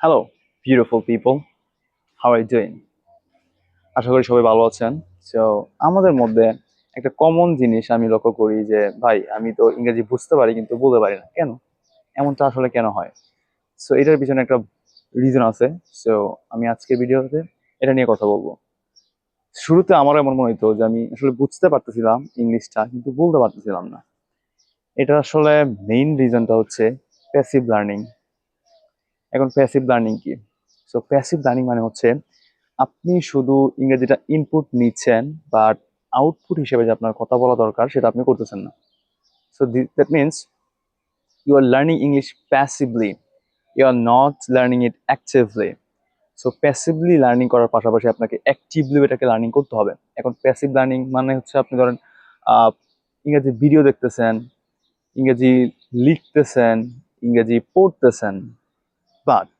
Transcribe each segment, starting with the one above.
Hello beautiful people, how are you doing? আশা করি সবাই ভালো আছেন। সো আমাদের মধ্যে একটা কমন জিনিস আমি লক্ষ্য করি যে ভাই আমি তো ইংরেজি বুঝতে পারি কিন্তু বলতে পারি না কেন। এমনটা আসলে কেন হয়? সো এটার পিছনে একটা রিজন আছে। সো আমি আজকের ভিডিওতে এটা নিয়ে কথা বলবো। শুরুতে আমারও এমন মনে হতো যে আমি আসলে বুঝতে পারতেছিলাম ইংলিশটা কিন্তু বলতে পারতেছিলাম না। এটা আসলে মেইন রিজনটা হচ্ছে প্যাসিভ লার্নিং। এখন প্যাসিভ লার্নিং কি? সো প্যাসিভ লার্নিং মানে হচ্ছে আপনি শুধু ইংরেজিটা ইনপুট নিচ্ছেন, বাট আউটপুট হিসেবে যে আপনার কথা বলা দরকার সেটা আপনি করতেছেন না। So that means you are learning English passively, you are not learning it actively. So passively learning করার পাশাপাশি আপনাকে অ্যাক্টিভলি এটাকে লার্নিং করতে হবে। এখন প্যাসিভ লার্নিং মানে হচ্ছে আপনি ধরেন আহ, ইংরেজি ভিডিও দেখতেছেন, ইংরেজি লিখতেছেন, ইংরেজি পড়তেছেন, বাট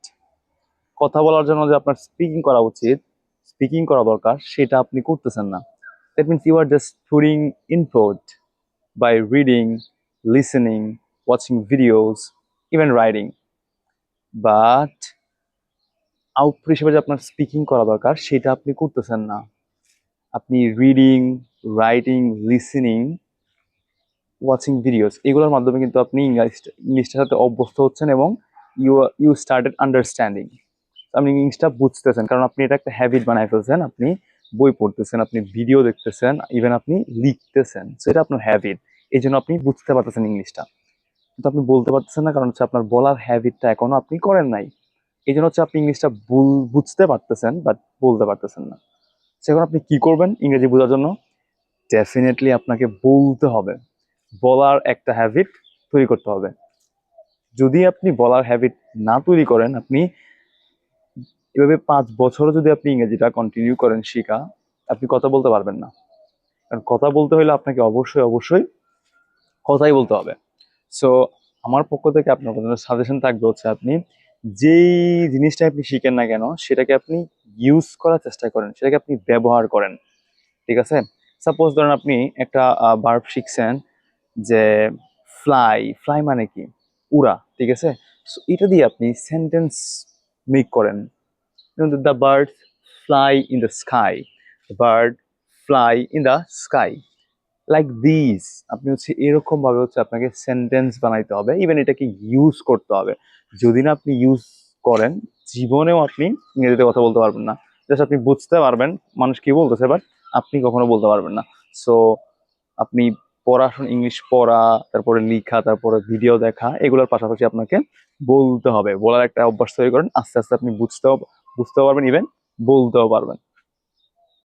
কথা বলার জন্য যে আপনার স্পিকিং করা উচিত, স্পিকিং করা দরকার, সেটা আপনি করতেছেন না। That means you are just putting input by reading, listening, watching videos, even writing. But output হিসেবে যে আপনার স্পিকিং করা দরকার সেটা আপনি করতেছেন না। আপনি reading, writing, listening, watching videos এগুলোর মাধ্যমে কিন্তু আপনি ইংলিশটার সাথে অভ্যস্ত হচ্ছেন এবং ইউ ইউ স্টার্টেড আন্ডারস্ট্যান্ডিং। আপনি জিনিসটা বুঝতেছেন কারণ আপনি এটা একটা হ্যাবিট বানায় ফেলছেন। আপনি বই পড়তেছেন, আপনি ভিডিও দেখতেছেন, ইভেন আপনি লিখতেছেন, সো এটা আপনার হ্যাবিট। এই জন্য আপনি বুঝতে পারতেছেন ইংলিশটা, কিন্তু আপনি বলতে পারতেছেন না কারণ হচ্ছে আপনার বলার হ্যাবিটটা এখনো আপনি করেন নাই। এই জন্য হচ্ছে আপনি ইংলিশটা বুঝতে পারতেছেন বাট বলতে পারতেছেন না। সেখন আপনি কি করবেন ইংরেজি বোঝার জন্য? ডেফিনেটলি আপনাকে বলতে হবে, বলার একটা হ্যাবিট তৈরি করতে হবে। যদি আপনি বলার হ্যাবিট না তৈরি করেন, আপনি এভাবে 5 বছরও যদি আপনি ইংরেজিটা কন্টিনিউ করেন শিখা, আপনি কথা বলতে পারবেন না। কারণ কথা বলতে হলে আপনাকে অবশ্যই অবশ্যই কথাই বলতে হবে। সো আমার পক্ষ থেকে আপনার জন্য সাজেশন থাকবে হচ্ছে আপনি যেই জিনিসটা আপনি শিখেন না কেন সেটাকে আপনি ইউজ করার চেষ্টা করেন, সেটাকে আপনি ব্যবহার করেন। ঠিক আছে? সাপোজ ধরেন আপনি একটা ভার্ব শিখছেন যে ফ্লাই, ফ্লাই মানে কি? উড়া। ঠিক আছে? সো এটা দিয়ে আপনি সেন্টেন্স মেক করেন। The birds fly in the sky. The bird fly in the sky. Like this আপনি হচ্ছে এরকম ভাবে হচ্ছে আপনাকে সেন্টেন্স বানাইতে হবে, ইভেন এটাকে ইউজ করতে হবে। যদি না আপনি ইউজ করেন, জীবনেও আপনি ইংরেজিতে কথা বলতে পারবেন না। জাস্ট আপনি বুঝতে পারবেন মানুষ কি বলতেছে, বাট আপনি কখনো বলতে পারবেন না। সো আপনি পড়াশোনা, ইংলিশ পড়া, তারপরে লেখা, তারপরে ভিডিও দেখা, এগুলোর পাশাপাশি আপনাকে বলতে হবে। বলার একটা অভ্যাস তৈরি করেন, আস্তে আস্তে আপনি বুঝতেও পারবেন, ইভেন বলতেও পারবেন।